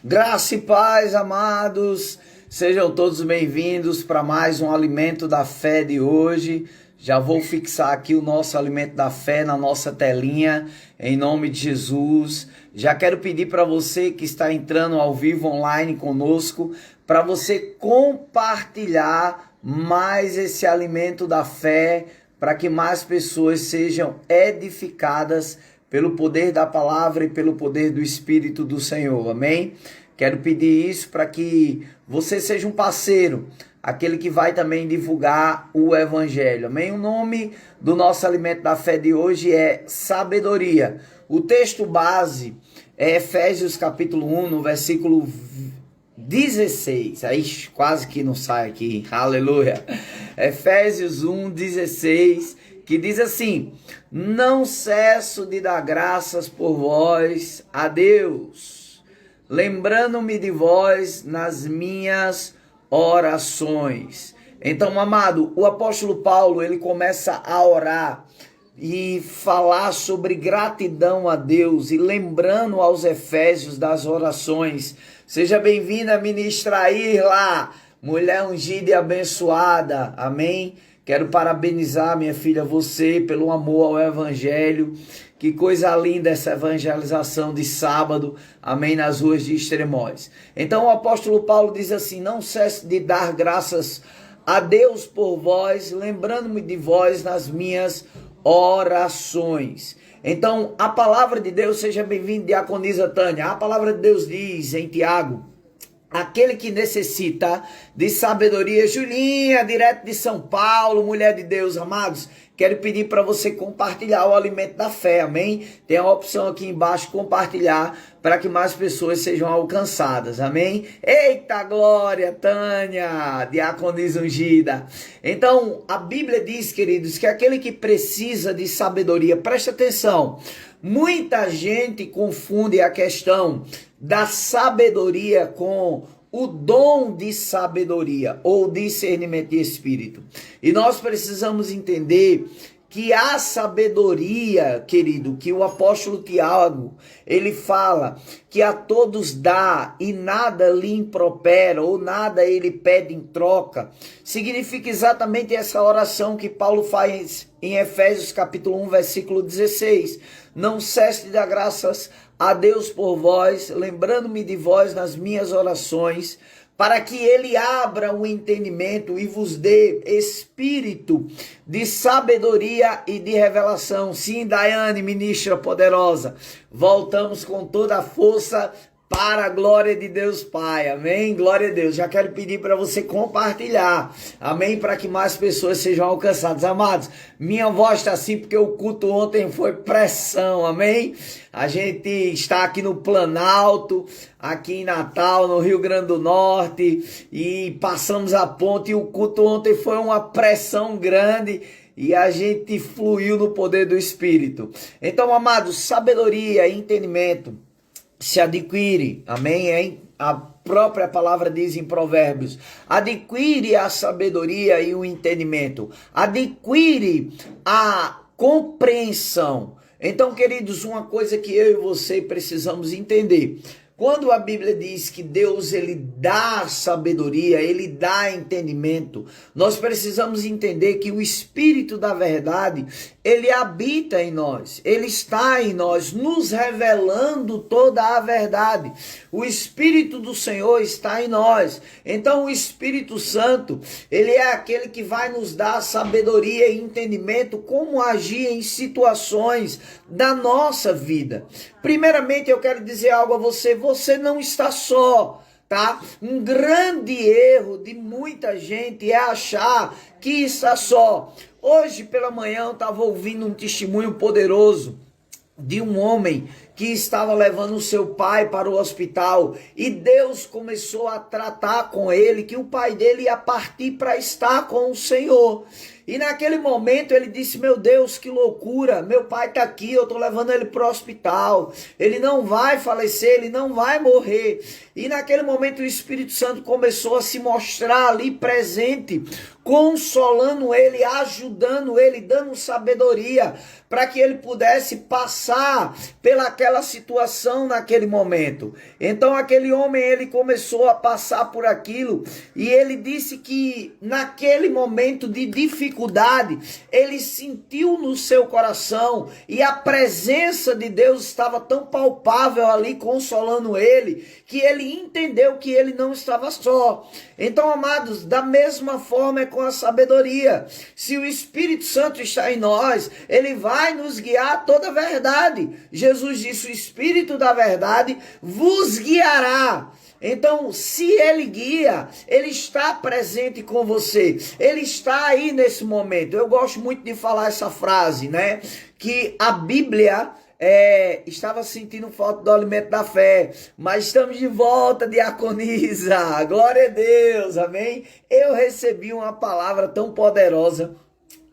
Graça e paz, amados, sejam todos bem-vindos para mais um Alimento da Fé de hoje. Já vou fixar aqui o nosso Alimento da Fé na nossa telinha, em nome de Jesus. Já quero pedir para você que está entrando ao vivo online conosco, para você compartilhar mais esse Alimento da Fé, para que mais pessoas sejam edificadas pelo poder da palavra e pelo poder do Espírito do Senhor, amém? Quero pedir isso para que você seja um parceiro, aquele que vai também divulgar o Evangelho, amém? O nome do nosso Alimento da Fé de hoje é sabedoria. O texto base é Efésios capítulo 1, no versículo 16, aí quase que não sai aqui, aleluia. Efésios 1, 16, que diz assim: não cesso de dar graças por vós a Deus, lembrando-me de vós nas minhas orações. Então, amado, o apóstolo Paulo, ele começa a orar e falar sobre gratidão a Deus e lembrando aos Efésios das orações. Seja bem-vinda, ministra Irla, mulher ungida e abençoada, amém? Quero parabenizar, minha filha, você pelo amor ao Evangelho. Que coisa linda essa evangelização de sábado, amém, nas ruas de Extremóis. Então o apóstolo Paulo diz assim: não cesse de dar graças a Deus por vós, lembrando-me de vós nas minhas orações. Então a palavra de Deus, seja bem-vindo, diaconisa Tânia. A palavra de Deus diz em Tiago: aquele que necessita de sabedoria, Julinha, direto de São Paulo, mulher de Deus, amados, quero pedir para você compartilhar o Alimento da Fé, amém? Tem a opção aqui embaixo, compartilhar, para que mais pessoas sejam alcançadas, amém? Eita glória, Tânia, diaconisa ungida. Então, a Bíblia diz, queridos, que aquele que precisa de sabedoria, presta atenção, muita gente confunde a questão da sabedoria com o dom de sabedoria ou discernimento de espírito. E nós precisamos entender que a sabedoria, querido, que o apóstolo Tiago, ele fala que a todos dá e nada lhe impropera ou nada ele pede em troca, significa exatamente essa oração que Paulo faz em Efésios capítulo 1, versículo 16. Não cesse de dar graças a Deus por vós, lembrando-me de vós nas minhas orações, para que ele abra o entendimento e vos dê espírito de sabedoria e de revelação. Sim, Daiane, ministra poderosa, voltamos com toda a força para a glória de Deus Pai, amém? Glória a Deus. Já quero pedir para você compartilhar, amém? Para que mais pessoas sejam alcançadas. Amados, minha voz está assim porque o culto ontem foi pressão, amém? A gente está aqui no Planalto, aqui em Natal, no Rio Grande do Norte, e passamos a ponte, e o culto ontem foi uma pressão grande, e a gente fluiu no poder do Espírito. Então, amados, sabedoria e entendimento se adquire, amém? A própria palavra diz em Provérbios: adquire a sabedoria e o entendimento, adquire a compreensão. Então, queridos, uma coisa que eu e você precisamos entender: quando a Bíblia diz que Deus, ele dá sabedoria, ele dá entendimento, nós precisamos entender que o Espírito da verdade, ele habita em nós, ele está em nós, nos revelando toda a verdade. O Espírito do Senhor está em nós. Então o Espírito Santo, ele é aquele que vai nos dar sabedoria e entendimento como agir em situações da nossa vida. Primeiramente, eu quero dizer algo a você: você não está só, tá? Um grande erro de muita gente é achar que está só. Hoje pela manhã eu estava ouvindo um testemunho poderoso de um homem que estava levando o seu pai para o hospital, e Deus começou a tratar com ele que o pai dele ia partir para estar com o Senhor. E naquele momento ele disse: meu Deus, que loucura, meu pai está aqui, eu estou levando ele para o hospital, ele não vai falecer, ele não vai morrer. E naquele momento o Espírito Santo começou a se mostrar ali presente, consolando ele, ajudando ele, dando sabedoria, para que ele pudesse passar pela aquela situação naquele momento. Então aquele homem, ele começou a passar por aquilo e ele disse que naquele momento de dificuldade, ele sentiu no seu coração e a presença de Deus estava tão palpável ali consolando ele, que ele entendeu que ele não estava só. Então, amados, da mesma forma é com a sabedoria. Se o Espírito Santo está em nós, ele vai nos guiar a toda a verdade. Jesus disse: o Espírito da verdade vos guiará. Então, se ele guia, ele está presente com você. Ele está aí nesse momento. Eu gosto muito de falar essa frase, né? Que a Bíblia estava sentindo falta do alimento da fé, mas estamos de volta, diaconisa. Glória a Deus, amém? Eu recebi uma palavra tão poderosa,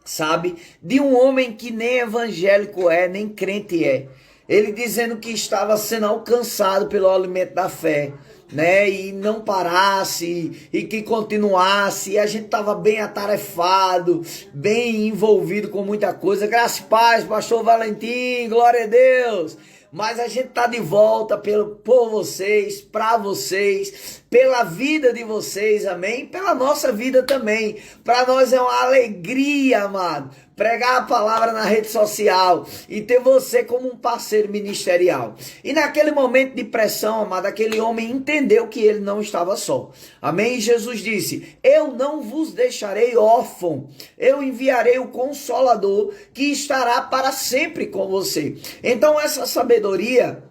sabe? De um homem que nem evangélico é, nem crente é. Ele dizendo que estava sendo alcançado pelo alimento da fé, né, e não parasse, e que continuasse, e a gente estava bem atarefado, bem envolvido com muita coisa. Graças e paz, pastor Valentim, glória a Deus. Mas a gente está de volta por vocês, para vocês, pela vida de vocês, amém? Pela nossa vida também. Para nós é uma alegria, amado, pregar a palavra na rede social e ter você como um parceiro ministerial. E naquele momento de pressão, amado, aquele homem entendeu que ele não estava só. Amém? E Jesus disse: eu não vos deixarei órfão, eu enviarei o Consolador que estará para sempre com você. Então essa sabedoria,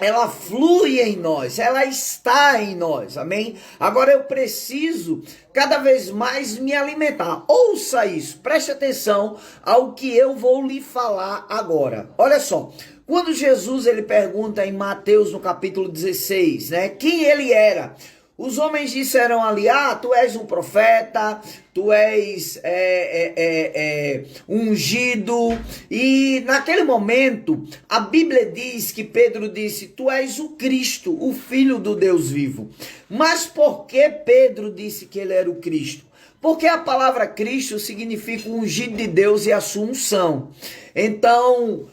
ela flui em nós, ela está em nós, amém? Agora eu preciso cada vez mais me alimentar. Ouça isso, preste atenção ao que eu vou lhe falar agora. Olha só, quando Jesus ele pergunta em Mateus no capítulo 16, né, quem ele era? Os homens disseram ali: ah, tu és um profeta, tu és ungido. E naquele momento, a Bíblia diz que Pedro disse: tu és o Cristo, o Filho do Deus vivo. Mas por que Pedro disse que ele era o Cristo? Porque a palavra Cristo significa ungido de Deus e a sua unção. Então,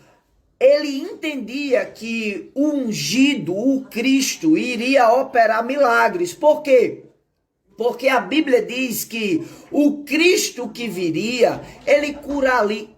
ele entendia que o ungido, o Cristo, iria operar milagres. Por quê? Porque a Bíblia diz que o Cristo que viria, ele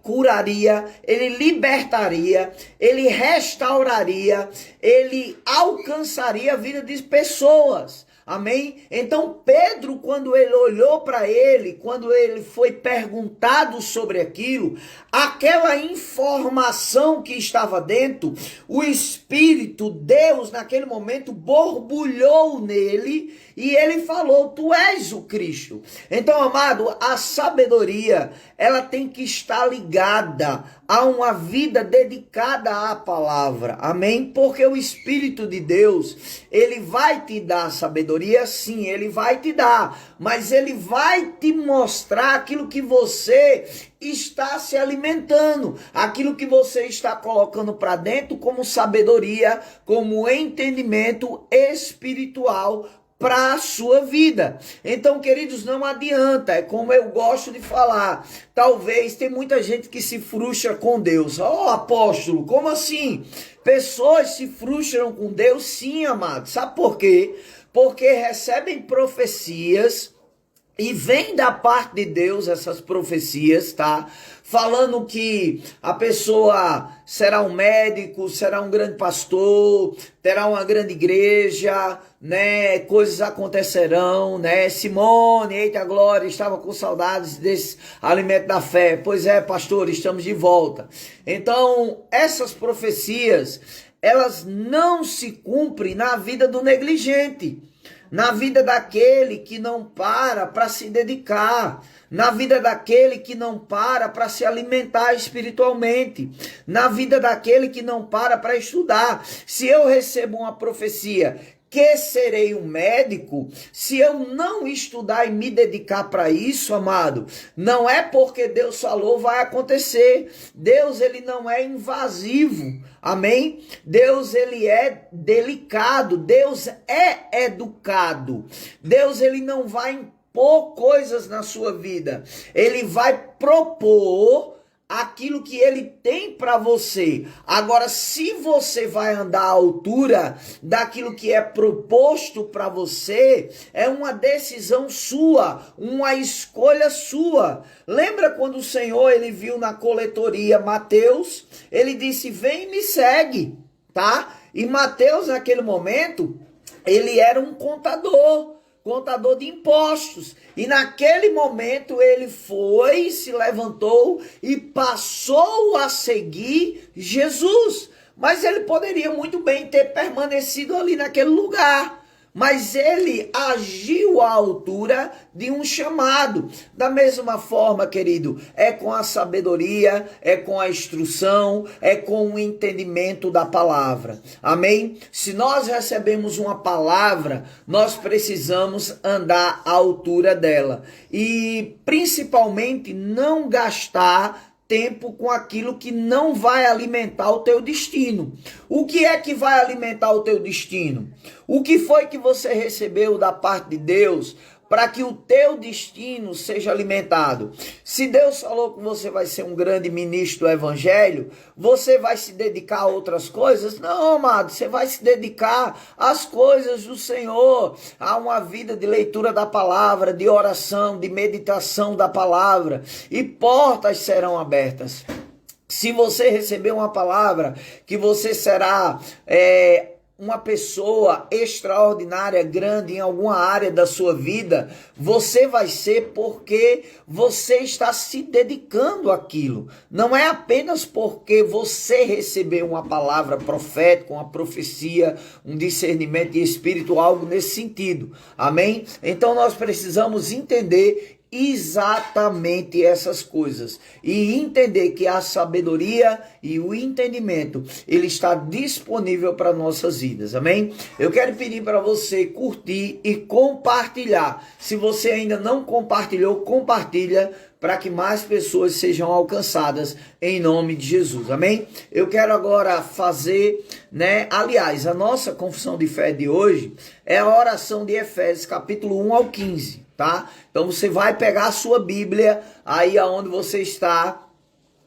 curaria, ele libertaria, ele restauraria, ele alcançaria a vida de pessoas. Amém? Então Pedro, quando ele olhou para ele, quando ele foi perguntado sobre aquilo, aquela informação que estava dentro, o Espírito, Deus, naquele momento, borbulhou nele e ele falou: tu és o Cristo. Então, amado, a sabedoria, ela tem que estar ligada a uma vida dedicada à palavra. Amém? Porque o Espírito de Deus, ele vai te dar sabedoria, sim, ele vai te dar, mas ele vai te mostrar aquilo que você está se alimentando, aquilo que você está colocando para dentro como sabedoria, como entendimento espiritual para a sua vida. Então, queridos, não adianta, é como eu gosto de falar, talvez tem muita gente que se frustra com Deus. Ó, apóstolo, como assim? Pessoas se frustram com Deus? Sim, amado. Sabe por quê? Porque recebem profecias e vem da parte de Deus essas profecias, tá? Falando que a pessoa será um médico, será um grande pastor, terá uma grande igreja, né? Coisas acontecerão, né? Simone, eita glória, estava com saudades desse alimento da fé. Pois é, pastor, estamos de volta. Então, essas profecias, elas não se cumprem na vida do negligente, na vida daquele que não para se dedicar, na vida daquele que não para se alimentar espiritualmente, na vida daquele que não para estudar. Se eu recebo uma profecia que serei um médico, se eu não estudar e me dedicar para isso, amado, não é porque Deus falou, vai acontecer. Deus, ele não é invasivo, amém? Deus, ele é delicado, Deus é educado, Deus, ele não vai impor coisas na sua vida, ele vai propor aquilo que ele tem para você. Agora, se você vai andar à altura daquilo que é proposto para você, é uma decisão sua, uma escolha sua. Lembra quando o Senhor, ele viu na coletoria Mateus, ele disse: vem e me segue, tá? E Mateus, naquele momento, ele era um contador de impostos. E naquele momento ele foi, se levantou e passou a seguir Jesus. Mas ele poderia muito bem ter permanecido ali naquele lugar. Mas ele agiu à altura de um chamado. Da mesma forma, querido, é com a sabedoria, é com a instrução, é com o entendimento da palavra. Amém? Se nós recebemos uma palavra, nós precisamos andar à altura dela. E principalmente não gastar tempo com aquilo que não vai alimentar o teu destino. O que é que vai alimentar o teu destino? O que foi que você recebeu da parte de Deus para que o teu destino seja alimentado? Se Deus falou que você vai ser um grande ministro do evangelho, você vai se dedicar a outras coisas? Não, amado, você vai se dedicar às coisas do Senhor, a uma vida de leitura da palavra, de oração, de meditação da palavra, e portas serão abertas. Se você receber uma palavra que você será uma pessoa extraordinária, grande em alguma área da sua vida, você vai ser porque você está se dedicando àquilo. Não é apenas porque você recebeu uma palavra profética, uma profecia, um discernimento de espírito, algo nesse sentido. Amém? Então nós precisamos entender exatamente essas coisas e entender que a sabedoria e o entendimento, ele está disponível para nossas vidas, amém? Eu quero pedir para você curtir e compartilhar. Se você ainda não compartilhou, compartilha para que mais pessoas sejam alcançadas em nome de Jesus, amém? Eu quero agora fazer, aliás, a nossa confissão de fé de hoje é a oração de Efésios, capítulo 1 ao 15. Tá? Então você vai pegar a sua Bíblia aí aonde você está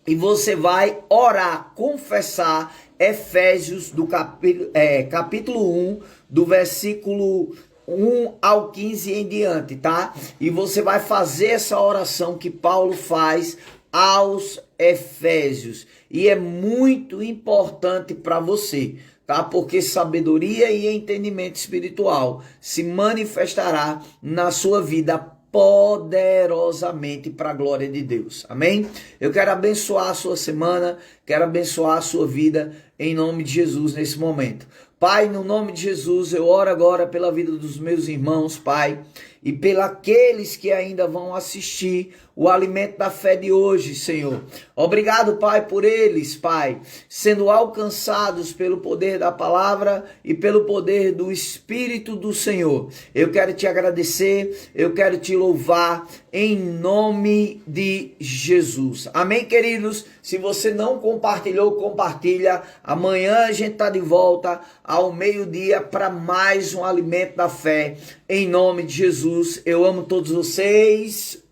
e você vai orar, confessar Efésios do capítulo 1, do versículo 1 ao 15 em diante, tá? E você vai fazer essa oração que Paulo faz aos Efésios. E é muito importante para você, tá? Porque sabedoria e entendimento espiritual se manifestará na sua vida poderosamente para a glória de Deus. Amém? Eu quero abençoar a sua semana, quero abençoar a sua vida em nome de Jesus nesse momento. Pai, no nome de Jesus, eu oro agora pela vida dos meus irmãos, Pai, e pelos que ainda vão assistir o alimento da fé de hoje, Senhor. Obrigado, Pai, por eles, Pai, sendo alcançados pelo poder da palavra e pelo poder do Espírito do Senhor. Eu quero te agradecer, eu quero te louvar em nome de Jesus. Amém, queridos? Se você não compartilhou, compartilha. Amanhã a gente está de volta ao meio-dia para mais um alimento da fé. Em nome de Jesus, eu amo todos vocês.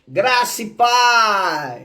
Graça e paz.